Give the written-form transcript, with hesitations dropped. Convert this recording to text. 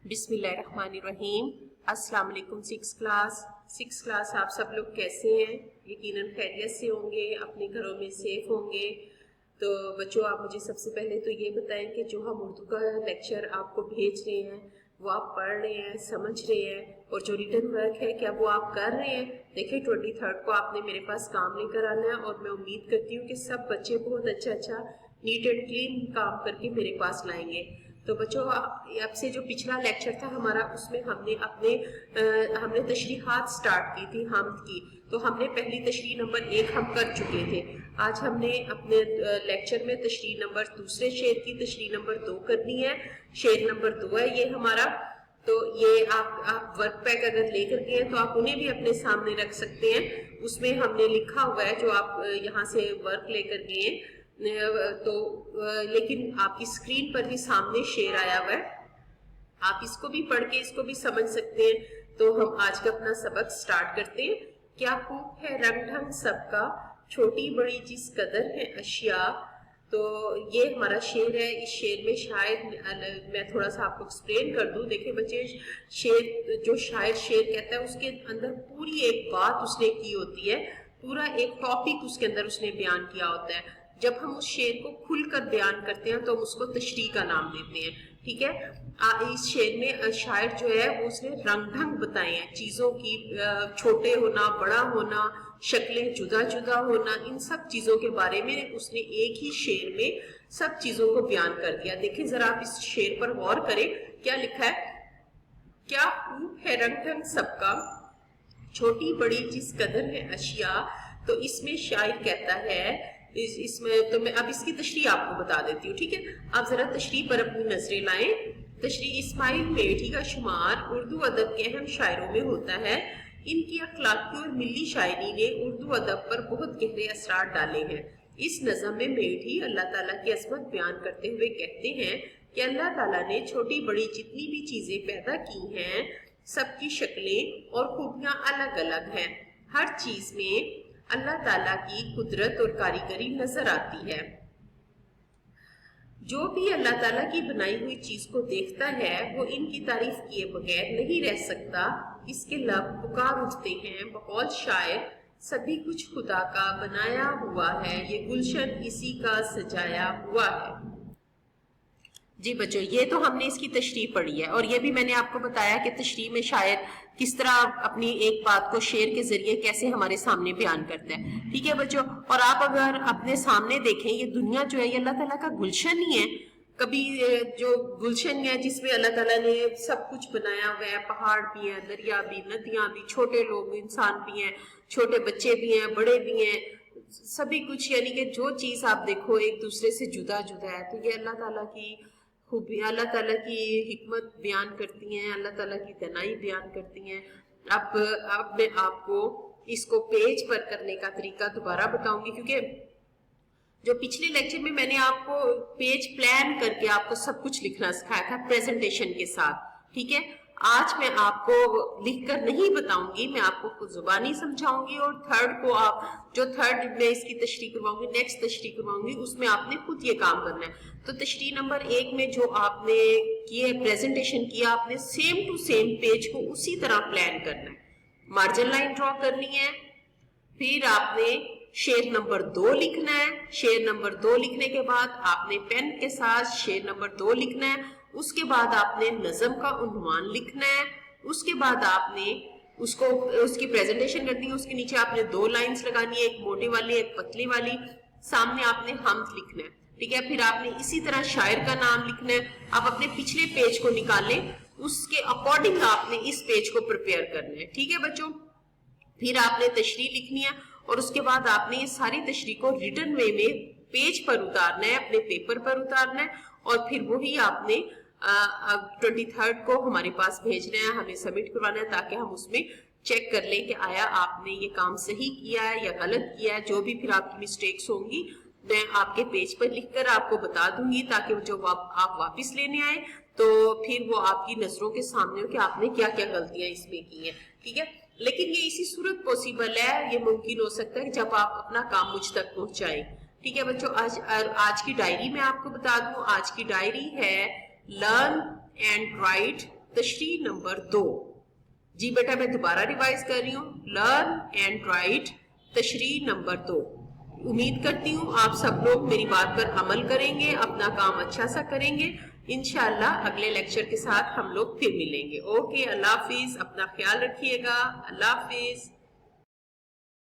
बिस्मिल्लाहिर्रहमानिर्रहीम। अस्सलाम वालेकुम। सिक्स क्लास आप सब लोग कैसे हैं? यकीनन खैरियत से होंगे, अपने घरों में सेफ होंगे। तो बच्चों, आप मुझे सबसे पहले तो ये बताएं कि जो हम उर्दू का लेक्चर आपको भेज रहे हैं वो आप पढ़ रहे हैं, समझ रहे हैं, और जो रिटन वर्क है क्या वो आप कर रहे हैं? देखिए 23 को आपने मेरे पास काम लेकर आना है और मैं उम्मीद करती हूँ कि सब बच्चे बहुत अच्छा नीट एंड क्लीन काम करके मेरे पास लाएंगे। तो बच्चों, अब से जो पिछला लेक्चर था हमारा, उसमें हमने तशरीहात स्टार्ट की थी हम्द की। तो हमने पहली तशरीह नंबर 1 हम कर चुके थे। आज हमने अपने लेक्चर में तशरीह नंबर दूसरे शेर की तशरीह नंबर 2 करनी है। शेर नंबर 2 है ये हमारा। तो ये आप वर्क पैक अगर लेकर गए हैं तो आप उन्हें भी अपने सामने रख सकते हैं। उसमें हमने लिखा हुआ है जो आप यहाँ से वर्क लेकर गए हैं, तो लेकिन आपकी स्क्रीन पर भी सामने शेर आया हुआ है, आप इसको भी पढ़ के इसको भी समझ सकते हैं। तो हम आज का अपना सबक स्टार्ट करते हैं। क्या खूब है रंग ढंग सबका, छोटी बड़ी जिस कदर है अशिया। तो ये हमारा शेर है। इस शेर में शायद मैं थोड़ा सा आपको एक्सप्लेन कर दूं। देखिए बच्चे, शेर जो शायर शेर कहता है उसके अंदर पूरी एक बात उसने की होती है, पूरा एक टॉपिक उसके अंदर उसने बयान किया होता है। जब हम उस शेर को खुलकर बयान करते हैं तो हम उसको तशरीह का नाम देते हैं। ठीक है, इस शेर में शायर जो है वो उसने रंग ढंग बताए हैं, चीजों की छोटे होना, बड़ा होना, शक्लें जुदा जुदा होना, इन सब चीजों के बारे में उसने एक ही शेर में सब चीजों को बयान कर दिया। देखिए जरा आप इस शेर पर गौर करें, क्या लिखा है? क्या खूब है रंग ढंग सबका, छोटी बड़ी जिस कदर है अशिया। तो इसमें शायर कहता है, इसमें तो मैं अब इसकी तशरीह आपको बता देती हूँ। ठीक है, आप जरा तशरीह पर अपनी नजरें लाएं। तशरीह इस्माइल मेठी का शुमार उर्दू अदब के अहम शायरों में होता है। इनकी अखलाकी और मिली शायरी ने उर्दू अदब पर बहुत गहरे असरार डाले हैं। इस नज़म में मेठी अल्लाह ताला की अजमत बयान करते हुए कहते हैं कि अल्लाह ताला ने छोटी बड़ी जितनी भी चीजें पैदा की हैं, सबकी शक्लें और खूबियां अलग अलग हैं। हर चीज में अल्लाह ताला की कुदरत और कारीगरी नजर आती है। जो भी अल्लाह ताला की बनाई हुई चीज को देखता है वो इनकी तारीफ किए बगैर नहीं रह सकता। इसके लब पुकार उठते हैं बकौल शायर, सभी कुछ खुदा का बनाया हुआ है, ये गुलशन इसी का सजाया हुआ है। जी बच्चों, ये तो हमने इसकी तशरीह पढ़ी है और ये भी मैंने आपको बताया कि तशरीह में शायर किस तरह अपनी एक बात को शेर के जरिए कैसे हमारे सामने बयान करता है। ठीक है बच्चों, और आप अगर अपने सामने देखें, ये दुनिया जो है ये अल्लाह ताला का गुलशन ही है। कभी जो गुलशन है जिसमें अल्लाह ताला ने सब कुछ बनाया हुआ है, पहाड़ भी है, दरिया भी, नदियां भी, छोटे लोग इंसान भी हैं, छोटे बच्चे भी हैं, बड़े भी हैं, सभी कुछ, यानी कि जो चीज आप देखो एक दूसरे से जुदा जुदा है। तो ये अल्लाह ताला की खूबी, अल्लाह ताला की हिकमत बयान करती हैं, अल्लाह ताला की दनाई बयान करती हैं। अब मैं आपको इसको पेज पर करने का तरीका दोबारा बताऊंगी, क्योंकि जो पिछले लेक्चर में मैंने आपको पेज प्लान करके आपको सब कुछ लिखना सिखाया था प्रेजेंटेशन के साथ। ठीक है, आज मैं आपको लिखकर नहीं बताऊंगी, मैं आपको खुद जुबानी समझाऊंगी। और थर्ड में इसकी तशरीह करवाऊंगी, नेक्स्ट तशरीह करवाऊंगी, उसमें आपने खुद ये काम करना है। तो तशरीह नंबर 1 में जो आपने किए प्रेजेंटेशन किया, आपने सेम टू सेम पेज को उसी तरह प्लान करना है। मार्जिन लाइन ड्रॉ करनी है, फिर आपने शेर नंबर 2 लिखना है। शेर नंबर 2 लिखने के बाद आपने पेन के साथ शेर नंबर 2 लिखना है। उसके बाद आपने नज़म का उन्वान लिखना है। उसके बाद आपने उसकी प्रेजेंटेशन करनी है। उसके नीचे आपने 2 लाइंस लगानी है, एक मोटी वाली एक पतली वाली। सामने आपने हम्द लिखना है। ठीक है, फिर आपने इसी तरह शायर का नाम लिखना है। आप अपने पिछले पेज को निकालें, उसके अकॉर्डिंग आपने इस पेज को प्रिपेयर करना है। ठीक है बच्चों, फिर आपने तशरीह लिखनी है और उसके बाद आपने ये सारी तशरीह को रिटन वे में पेज पर उतारना है, अपने पेपर पर उतारना है, और फिर वही आपने 23 को हमारे पास भेजना है, हमें सबमिट करवाना है, ताकि हम उसमें चेक कर लें कि आया आपने ये काम सही किया है या गलत किया है। जो भी फिर आपकी मिस्टेक्स होंगी मैं आपके पेज पर लिखकर आपको बता दूंगी, ताकि जो आप वापस लेने आए तो फिर वो आपकी नजरों के सामने हो कि आपने क्या क्या गलतियां इसमें की हैं। ठीक है, लेकिन ये इसी सूरत पॉसिबल है, ये मुमकिन हो सकता है कि जब आप अपना काम मुझ तक पहुंचाएं। ठीक है बच्चों, आज की डायरी मैं आपको बता दूं। आज की डायरी है लर्न एंड राइट تشریح نمبر 2. جی بیٹا میں دوبارہ ریوائز کر رہی ہوں. لرن اینڈ رائٹ تشریح نمبر 2. امید کرتی ہوں آپ سب لوگ میری بات پر عمل کریں گے, اپنا کام اچھا سا کریں گے. انشاءاللہ اگلے لیکچر کے ساتھ ہم لوگ پھر ملیں گے. اوکے, اللہ حافظ, اپنا خیال رکھیے گا. اللہ حافظ.